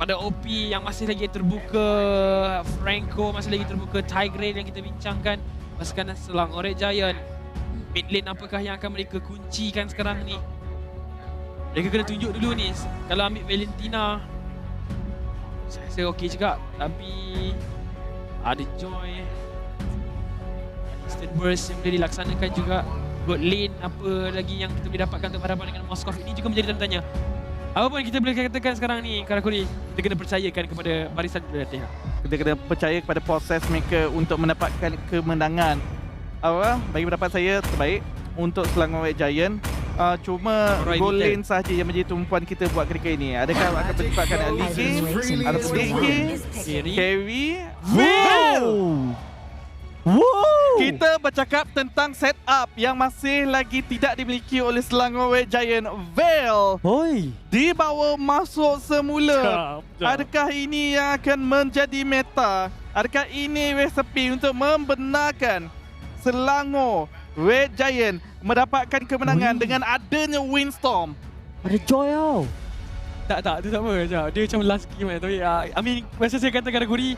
pada OP yang masih lagi terbuka, Franco masih lagi terbuka, Tigray yang kita bincangkan, pasukan Selangor Red Giant. Mid lane apakah yang akan mereka kuncikan sekarang ni? Mereka kena tunjuk dulu ni. Kalau ambil Valentina, saya rasa okey juga. Tapi ada Joy, instant burst yang boleh dilaksanakan juga. God lane apa lagi yang kita boleh dapatkan untuk berhadapan dengan Moskov, ini juga menjadi tanda tanya. Apa pun kita boleh katakan sekarang ni, Karakuri, kita kena percayakan kepada barisan berlatih. Kita kena percaya kepada proses mereka untuk mendapatkan kemenangan. Bagi pendapat saya terbaik untuk Selangor Red Giant. Cuma goal lane sahaja yang menjadi tumpuan kita buat ketika ini. Adakah akan berlibatkan early game ataupun late game? Carry. Kita bercakap tentang setup yang masih lagi tidak dimiliki oleh Selangor Red Giant. Veil dibawa masuk semula. Adakah ini yang akan menjadi meta? Adakah ini resepi untuk membenarkan Selangor Red Giant mendapatkan kemenangan dengan adanya Windstorm? Ada Joy tau. Tak, tu tak apa. Dia macam last game. Tapi masa saya kata Karakuri,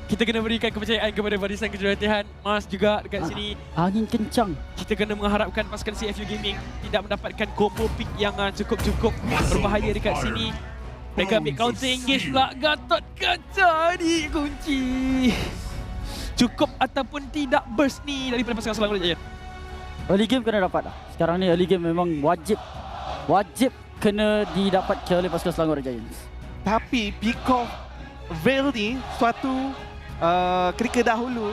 kita kena berikan kepercayaan kepada barisan kejuratihan Mas juga dekat sini. Angin kencang. Kita kena mengharapkan pasukan CFU Gaming tidak mendapatkan combo pick yang cukup berbahaya dekat sini. Mereka ambil counter engage pula. Gatot Kaca ni kunci. Cukup ataupun tidak burst ni daripada pasukan Selangor Red Giant. Early game kena dapat lah. Sekarang ni early game memang wajib kena didapatkan oleh pasukan Selangor Red Giants. Tapi pick off Veil ni suatu ketika dahulu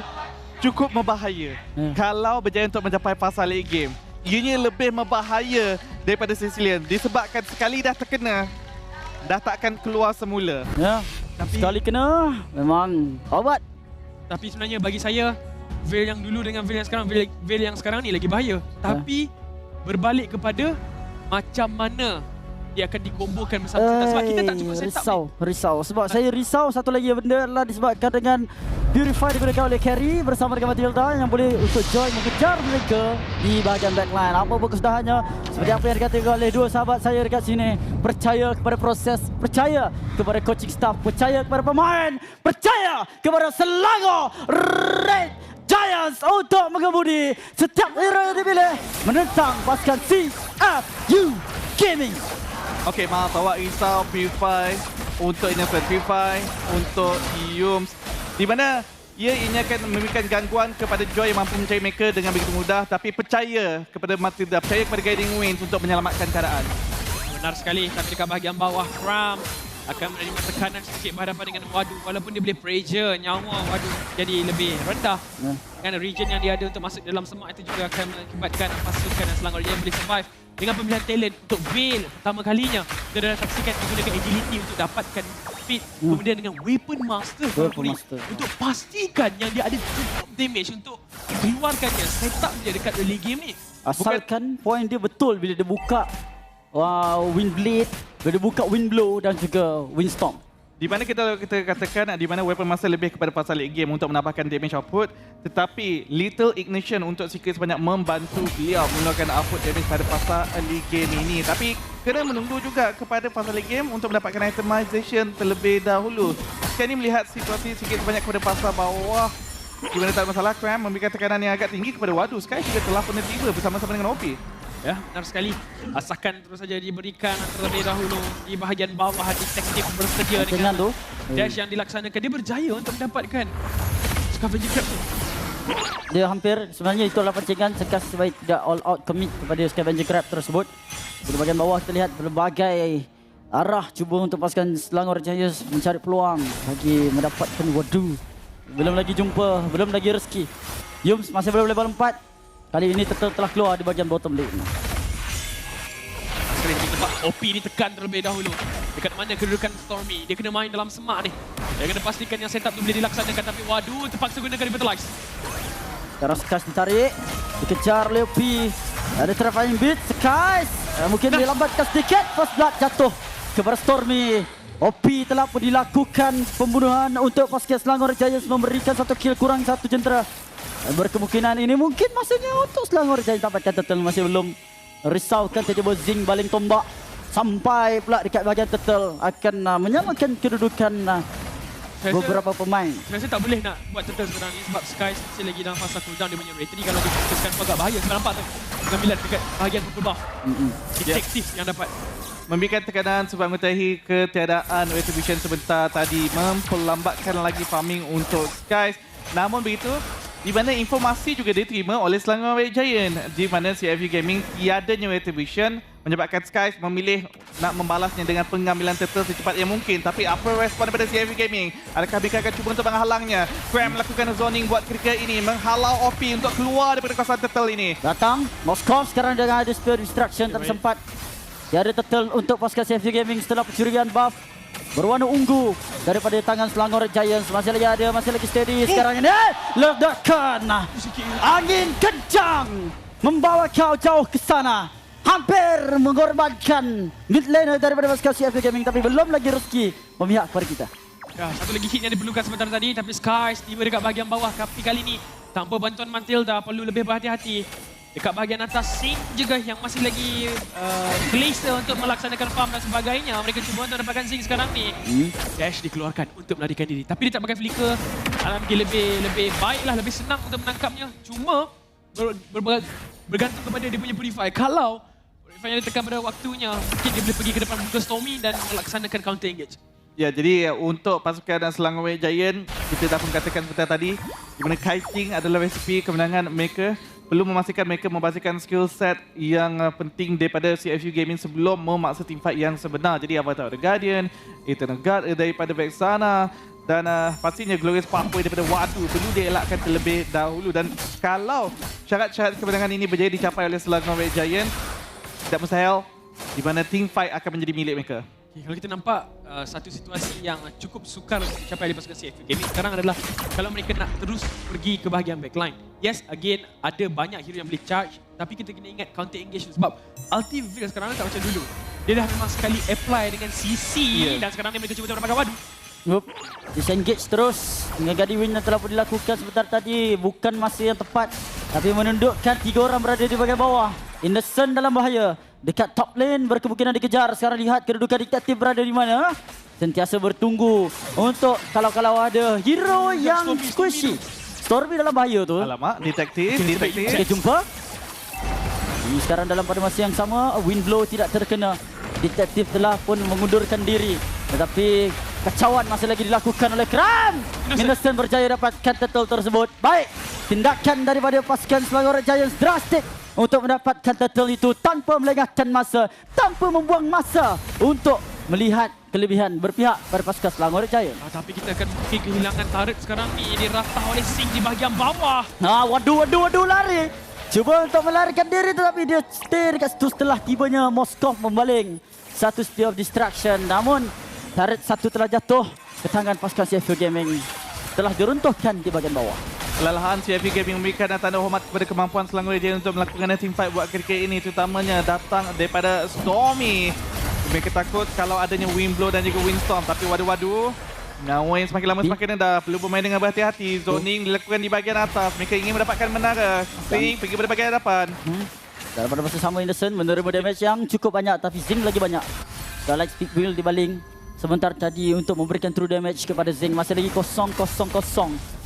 cukup membahaya. Kalau berjaya untuk mencapai fasa late game, ianya lebih membahaya daripada Sicilian disebabkan sekali dah terkena, dah takkan keluar semula. Ya, sekali kena memang obat. Tapi sebenarnya bagi saya, Veil yang dulu dengan Veil yang sekarang, Veil yang sekarang ni lagi bahaya. Tapi berbalik kepada macam mana dia akan dikombokan bersama-sama. Sebab kita tak cukup setup. Risau. Sebab saya risau satu lagi benda adalah disebabkan dengan Purify digunakan oleh Carry bersama dengan Matilda yang boleh untuk Joy mengejar mereka di bahagian backline. Apa pun kesudahannya, seperti apa yang dikatakan oleh dua sahabat saya dekat sini, percaya kepada proses, percaya kepada coaching staff, percaya kepada pemain, percaya kepada Selangor Red Giants untuk mengemudi setiap era yang dipilih menentang pasukan CFU Gaming. Okey, maaf awak risau Purify untuk Innocent, Purify untuk Yums, di mana ini akan memberikan gangguan kepada Joy yang mampu mencari mereka dengan begitu mudah, tapi percaya kepada Matilda, percaya kepada Guiding Winds untuk menyelamatkan keadaan. Benar sekali, tapi dekat bahagian bawah Cram akan menerima tekanan sedikit berhadapan dengan Wadu. Walaupun dia boleh pressure nyawa Wadu jadi lebih rendah. Kerana region yang dia ada untuk masuk dalam semak itu juga akan mengakibatkan pasukan Selangor yang boleh survive. Dengan pemilihan talent untuk Veil pertama kalinya, kita dah saksikan menggunakan agility untuk dapatkan speed. Kemudian dengan Weapon Master, untuk pastikan yang dia ada cukup damage untuk keluarkannya, setup dia dekat early game ni. Asalkan point dia betul bila dia buka Windblade, bila dia buka Windblow dan juga Windstorm. Di mana kita katakan di mana Weapon Master lebih kepada fasa late game untuk menambahkan damage output, tetapi Little Ignition untuk Secret sebanyak membantu beliau mengeluarkan output damage pada fasa early game ini. Tapi kena menunggu juga kepada fasa late game untuk mendapatkan itemization terlebih dahulu. Sekarang ini melihat situasi Secret sebanyak kepada fasa bawah, di mana tak ada masalah, Cram memberikan tekanan yang agak tinggi kepada Wadu. Sky juga telah pernah tiba bersama-sama dengan OP. Ya, benar sekali. Asakan terus saja diberikan terlebih dahulu di bahagian bawah. Detektif bersedia dengan tu dash yang dilaksanakan. Dia berjaya untuk mendapatkan Scavenger Trap tu. Dia hampir, sebenarnya itu adalah pancingan sekas sebaik tidak all out commit kepada Scavenger Crab tersebut. Di bahagian bawah kita lihat berbagai arah cuba untuk pasukan Selangor Giants mencari peluang bagi mendapatkan Wadu. Belum lagi jumpa, belum lagi rezeki. Yums masih belum level 4. Kali ini telah keluar di bahagian bottom lane. Sekali kita nampak OP ni tekan terlebih dahulu. Dekat mana kedudukan Stormy. Dia kena main dalam semak ni. Dia kena pastikan yang setup tu boleh dilaksanakan. Tapi Wadu terpaksa gunakan Revitalize. Sekarang Skies ditarik. Dikejar oleh OP. Ada Terrifying Beat. Skies mungkin dia lambatkan sedikit. First Blood jatuh kepada Stormy. OP telah pun dilakukan pembunuhan untuk pasukan Selangor Giants memberikan 1 kill kurang 1 jentera. Berkemungkinan ini mungkin masanya untuk Selangor Giants dapatkan total, masih belum risaukan tiba-tiba Zing baling tombak. sampai pula dekat bahagian turtle akan menyamakan kedudukan beberapa pemain. Saya rasa tak boleh nak buat turtle sekarang ni sebab Skies masih lagi dalam fasa cooldown dia punya rate. Jadi kalau dia fokuskan agak bahaya. Sebab nampak tu pengambilan dekat bahagian purple buff. Detektif yang dapat memberikan tekanan sebab mengetahui ketiadaan Retribution sebentar tadi memperlambatkan lagi farming untuk Skies. Namun begitu, di mana informasi juga diterima oleh Selangor Red Giant di mana CFU Gaming tiadanya Retribution menyebabkan Skies memilih nak membalasnya dengan pengambilan turtle secepat yang mungkin. Tapi apa respon daripada CFU Gaming? Adakah mereka akan cuba untuk menghalangnya? Cram melakukan zoning buat ketika ini, menghalau OP untuk keluar daripada kawasan turtle ini. Datang Moskov sekarang dengan ada spear distraction tak sempat. Dia ada turtle untuk pasukan CFU Gaming setelah pencurian buff berwarna ungu daripada tangan Selangor Giants. Masih lagi steady sekarang ini. Ledakan angin kencang membawa kau jauh ke sana. Hampir mengorbankan mid laner daripada pasukan CFU Gaming, tapi belum lagi rezeki memihak kepada kita. Ya, satu lagi hit yang diperlukan sebentar tadi, tapi Skies tiba dekat bahagian bawah. Tapi kali ini tanpa bantuan Matilda, perlu lebih berhati-hati. Dekat bahagian atas, Sin juga yang masih lagi Glacier untuk melaksanakan farm dan sebagainya. Mereka cuba untuk dapatkan Sin sekarang ni. Dash dikeluarkan untuk melarikan diri. Tapi dia tak pakai flicker. Lebih baiklah, lebih senang untuk menangkapnya. Cuma bergantung kepada dia punya Purify. Kalau Purify yang ditekan pada waktunya, mungkin dia boleh pergi ke depan muka Stormy dan melaksanakan counter engage. Ya, jadi untuk pasukan Selangor Red Giant, kita dah pun katakan sebentar tadi, di mana kiting adalah resipi kemenangan mereka. Perlu memastikan mereka membasiskan skill set yang penting daripada CFU Gaming sebelum memaksa teamfight yang sebenar. Jadi Avatar The Guardian, Eternal Guard daripada Vexana dan pastinya Glorious Pathway daripada Wadu perlu dielakkan terlebih dahulu. Dan kalau syarat-syarat kemenangan ini berjaya dicapai oleh Selangor Red Giant, tidak mustahil di mana teamfight akan menjadi milik mereka. Okay, kalau kita nampak satu situasi yang cukup sukar untuk dicapai oleh pasukan CFU Gaming sekarang adalah kalau mereka nak terus pergi ke bahagian backline. Yes, again, ada banyak hero yang boleh charge, tapi kita kena ingat counter engage sebab ulti Vic sekarang tak macam dulu. Dia dah memang sekali apply dengan CC dan sekarang ni mereka cuba untuk dapatkan Wadu. Disengage terus dengan Guardian Win yang telah pun dilakukan sebentar tadi. Bukan masa yang tepat, tapi menundukkan 3 orang berada di bahagian bawah. Innocent dalam bahaya. Dekat top lane berkemungkinan dikejar. Sekarang lihat kedudukan detektif berada di mana. Sentiasa bertunggu untuk kalau ada hero yang squishy. Stormy dalam bahaya tu. Alamak, detektif. Kita jumpa. Ini sekarang dalam pada masa yang sama, wind blow tidak terkena. Detektif telah pun mengundurkan diri. Tetapi kacauan masih lagi dilakukan oleh Kram. Innocent berjaya dapatkan turtle tersebut. Baik, tindakan daripada pasukan Selangor Giants drastik untuk mendapatkan turtle itu tanpa melengahkan masa, tanpa membuang masa untuk melihat kelebihan berpihak pada pasukan Selangor Giants. Tapi kita akan mungkin kehilangan turret sekarang ni. Dirata oleh Sing di bahagian bawah. Waduh lari. Cuba untuk melarikan diri tetapi dia stay dekat situ setelah tibanya Moskov membaling satu spear of distraction. Namun turret satu telah jatuh ke tangan pasukan CFU Gaming, telah diruntuhkan di bahagian bawah. Kelelahan CFU Gaming memberikan tanda hormat kepada kemampuan Selangor Red Giant untuk melakukan teamfight buat ketika ini, terutamanya datang daripada Stormy. Mereka takut kalau adanya wind blow dan juga windstorm, tapi waduh. Ngawain semakin lama semakin rendah. Perlu bermain dengan berhati-hati. Zoning dilakukan di bahagian atas. Mereka ingin mendapatkan menara. Sing pergi pada bahagian hadapan. Dan pada masa sama Innocent menerima damage yang cukup banyak, tapi Zing lagi banyak. Starlight Speed Wheel dibaling sebentar tadi untuk memberikan true damage kepada Zing. Masih lagi 0-0-0.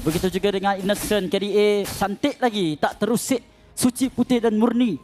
Begitu juga dengan Innocent. KDA cantik lagi, tak terusik, suci, putih dan murni.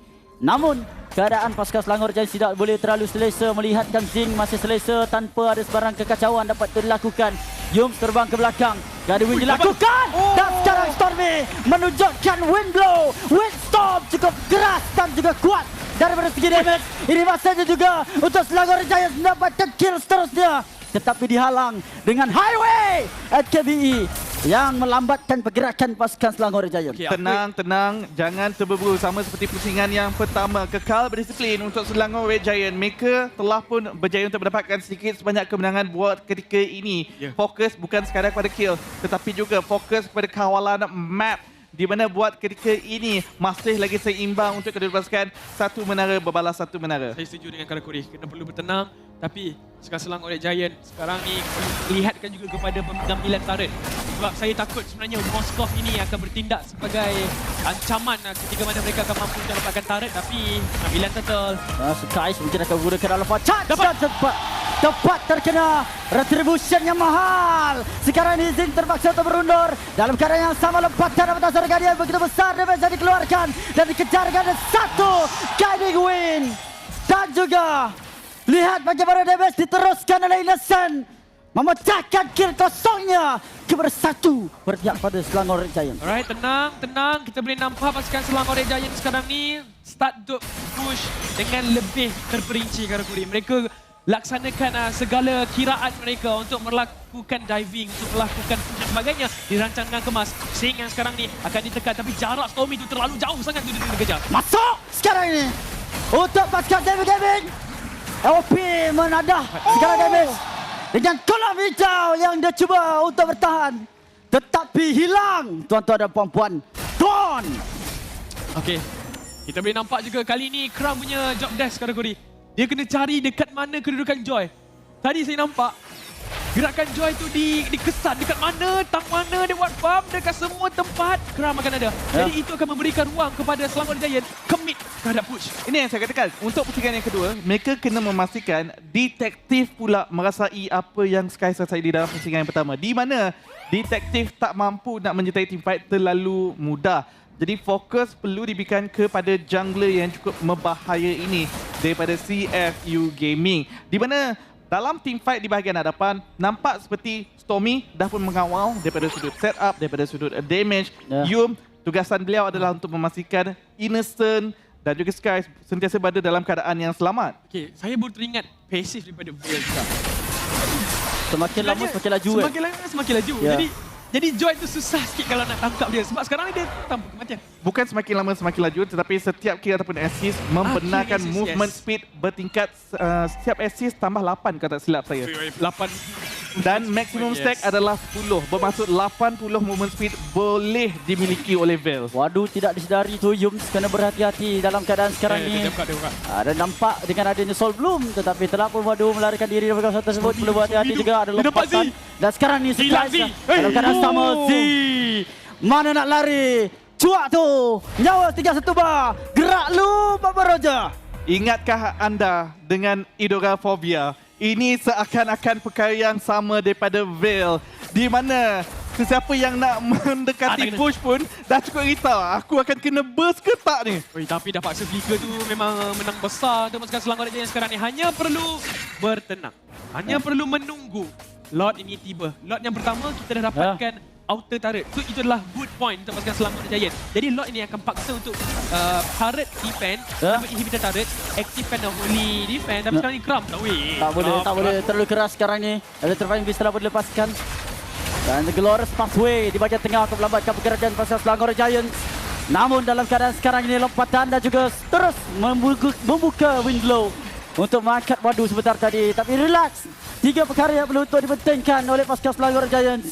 Namun keadaan pasukan Selangor Giants tidak boleh terlalu selesa melihatkan Zing masih selesa tanpa ada sebarang kekacauan dapat dilakukan. Yums terbang ke belakang. Guardian Win dilakukan. Dan sekarang Stormy menunjukkan wind blow. Windstorm cukup keras dan juga kuat daripada segi damage. Ini masanya juga untuk Selangor Giants mendapatkan kill seterusnya. Tetapi dihalang dengan highway at KBE yang melambatkan pergerakan pasukan Selangor Giants. Okay, tenang. Jangan terburu-buru sama seperti pusingan yang pertama. Kekal berdisiplin untuk Selangor Red Giant. Mereka telah pun berjaya untuk mendapatkan sedikit sebanyak kemenangan buat ketika ini. Fokus bukan sekadar pada kill, tetapi juga fokus kepada kawalan map di mana buat ketika ini masih lagi seimbang untuk kedua pasukan, satu menara berbalas satu menara. Saya setuju dengan Karakuri. Kena perlu bertenang. Tapi sekarang Selangor Red Giant sekarang ni perlu melihatkan juga kepada pengambilan turret. Sebab saya takut sebenarnya Moskov ini akan bertindak sebagai ancaman ketika mana mereka akan mampu untuk dapatkan turret. Tapi pengambilan turtle. Skies mungkin akan gunakan alpha charge. Dapat. Tepat terkena retribution yang mahal. Sekarang ini Zin terpaksa untuk berundur. Dalam keadaan yang sama lompatan dapat dasar Guardian begitu besar damage yang dikeluarkan dan dikejar dengan satu guiding win. Dan juga lihat bagaimana damage diteruskan oleh Innocent. Memecahkan kill kosongnya kepada satu berpihak pada Selangor Red Giant. Alright, tenang. Kita boleh nampak pasukan Selangor Red Giant sekarang ni start untuk push dengan lebih terperinci Karakuri. Mereka laksanakan segala kiraan mereka untuk melakukan diving, untuk melakukan dan sebagainya dirancang dengan kemas. Sing yang sekarang ni akan ditekan tapi jarak Stormy itu terlalu jauh sangat untuk dikejar. Masuk sekarang ini untuk pasukan David Gaming. LP menadah segala damage dengan kolam hijau yang dia cuba untuk bertahan. Tetapi hilang tuan-tuan dan puan-puan. Gone. Okey. Kita boleh nampak juga kali ni Kram punya job desk Karakuri. Dia kena cari dekat mana kedudukan Joy. Tadi saya nampak gerakan Joy tu dikesan dekat mana, tang mana dia buat farm, dekat semua tempat Kram akan ada. Jadi itu akan memberikan ruang kepada Selangor Giant commit terhadap push. Ini yang saya katakan, untuk pusingan yang kedua, mereka kena memastikan detektif pula merasai apa yang Sky selesai di dalam pusingan yang pertama. Di mana detektif tak mampu nak menyertai teamfight terlalu mudah. Jadi fokus perlu diberikan kepada jungler yang cukup membahaya ini daripada CFU Gaming. Di mana dalam teamfight di bahagian hadapan, nampak seperti Stormy dah pun mengawal daripada sudut setup, daripada sudut damage. Yum, tugasan beliau adalah untuk memastikan Innocent dan juga Sky sentiasa berada dalam keadaan yang selamat. Okey, saya baru teringat pasif daripada Veil juga. Semakin lama semakin laju. Semakin lama semakin laju. Jadi Joy tu susah sikit kalau nak tangkap dia. Sebab sekarang ni dia tanpa kematian. Bukan semakin lama semakin laju, tetapi setiap kill ataupun assist membenarkan assist, movement speed bertingkat. Setiap assist tambah 8 kalau tak silap saya. 8. Dan maximum stack adalah 10. Bermaksud 80 movement speed boleh dimiliki oleh Veil. Waduh, tidak disedari tu Yums kena berhati-hati dalam keadaan sekarang ni. Ada nampak dengan adanya Soul Bloom, tetapi telah pun Waduh melarikan diri dari kawasan tersebut. Perlu berhati-hati juga, ada lompatan. Dan sekarang ni Sky dalam keadaan sama. Z mana nak lari? Cuak tu, nyawa 31 bar. Gerak lu Baba Roger. Ingatkah anda dengan Idorafobia? Ini seakan-akan perkara yang sama daripada Veil, di mana sesiapa yang nak mendekati push pun dah cukup risau. Aku akan kena burst ke tak ni? Tapi dah paksa flicker tu memang menang besar untuk pasukan Selangor Red Giant sekarang ni. Hanya perlu bertenang. Hanya perlu menunggu Lord ini tiba. Lord yang pertama kita dah dapatkan outer turret. So itu adalah good point untuk pasukan Selangor Red Giant. Jadi Lord ini akan paksa untuk turret defend, dapat inhibitor turret, activekan holy defend. Tapi sekarang ni Kram tak boleh. Tak boleh. Terlalu keras sekarang ni. Electrifying Beast telah boleh lepaskan. Dan The Glorious Pathway di bahagian tengah akan melambatkan pergerakan pasukan Selangor Red Giant. Namun dalam keadaan sekarang ini lompatan dan juga terus membuka Windblow untuk mengangkat Waduh sebentar tadi. Tapi relax. 3 perkara yang perlu untuk dipentingkan oleh pasukan Selangor Red Giant.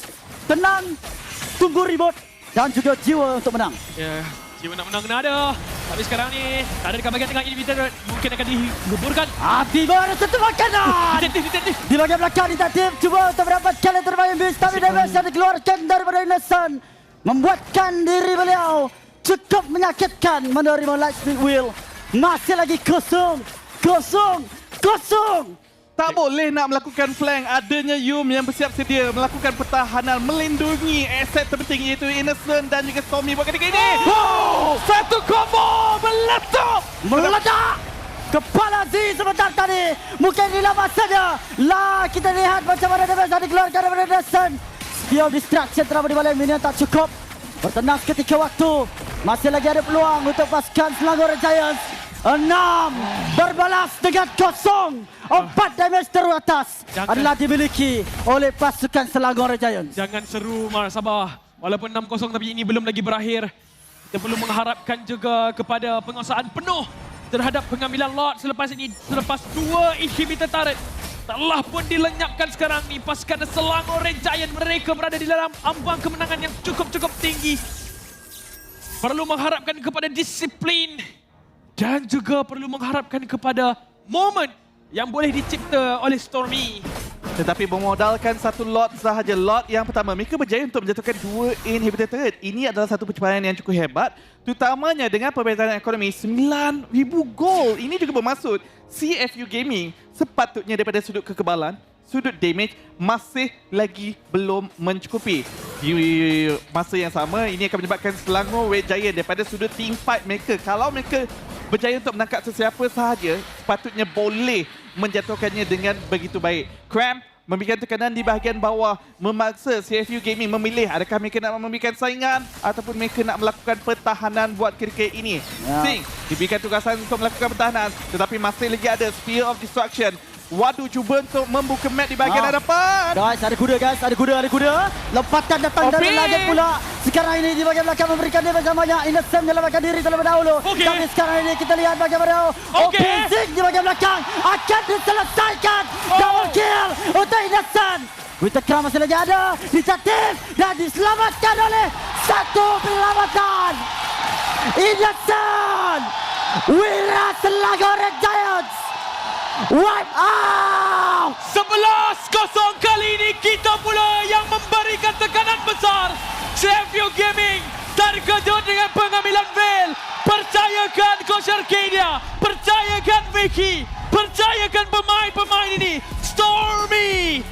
Tenang, tunggu reboot dan juga jiwa untuk menang. Ya, jiwa nak menang kena ada. Tapi sekarang ni, ada dekat bahagian tengah inhibitor mungkin akan dileburkan. Tiba ada satu makanan. Detektif. Di bahagian belakang detektif cuba untuk mendapatkan yang terbaik Beast. Tapi damage yang dikeluarkan daripada Innocent membuatkan diri beliau cukup menyakitkan menerima Lightning Wheel. Masih lagi kosong. Tak boleh nak melakukan flank. Adanya Yum yang bersiap sedia melakukan pertahanan, melindungi aset terpenting iaitu Innocent dan juga Stormy buat ketika ini. Satu combo meledak. Kepala Z sebentar tadi. Mungkin inilah masanya. Kita lihat macam mana damage yang dikeluarkan daripada Innocent. Skill distraction telah beribalan minion tak cukup. Bertenang seketika waktu. Masih lagi ada peluang untuk pasukan Selangor Red Giants. 6 berbalas dengan 0. 4 damage teratas adalah dimiliki oleh pasukan Selangor Red Giants. Jangan seru, Mar, sabar. Walaupun 6-0 tapi ini belum lagi berakhir. Kita perlu mengharapkan juga kepada penguasaan penuh terhadap pengambilan Lord selepas ini. Selepas 2 inhibitor turret telah pun dilenyapkan sekarang ni. Pasukan Selangor Red Giant mereka berada di dalam ambang kemenangan yang cukup tinggi. perlu mengharapkan kepada disiplin dan juga perlu mengharapkan kepada momen yang boleh dicipta oleh Stormy. Tetapi bermodalkan satu lot sahaja. Lot yang pertama, mereka berjaya untuk menjatuhkan 2 inhibitor turret. Ini adalah satu pencapaian yang cukup hebat, terutamanya dengan perbezaan ekonomi 9,000 gol. Ini juga bermaksud CFU Gaming sepatutnya daripada sudut kekebalan, sudut damage masih lagi belum mencukupi. Di masa yang sama, ini akan menyebabkan Selangor Red Giant daripada sudut team fight mereka. Kalau mereka berjaya untuk menangkap sesiapa sahaja, sepatutnya boleh menjatuhkannya dengan begitu baik. Cramp memberikan tekanan di bahagian bawah, memaksa CFU Gaming memilih adakah mereka nak memberikan saingan ataupun mereka nak melakukan pertahanan buat kriket ini. Sing diberikan tugasan untuk melakukan pertahanan, tetapi masih lagi ada Sphere of Destruction. Wadu cuba untuk membuka map di bahagian hadapan. Guys, ada kuda guys, ada kuda. Lompatan datang dari langit pula. Sekarang ini di bahagian belakang memberikan damage yang banyak. Innocent menyelamatkan diri terlebih dahulu. Tapi sekarang ini kita lihat bagaimana Zing di bahagian belakang akan diselesaikan. Double kill untuk Innocent. Wita Kram masih lagi ada, inisiatif dan diselamatkan oleh satu penyelamatan. Innocent, Wira Selangor Red Giants. Wipe out! 11-0 kali ini kita pula yang memberikan tekanan besar. CFU Gaming terkejut dengan pengambilan Veil. Percayakan Coach Arcadia, percayakan Vicky, percayakan pemain-pemain ini. Stormy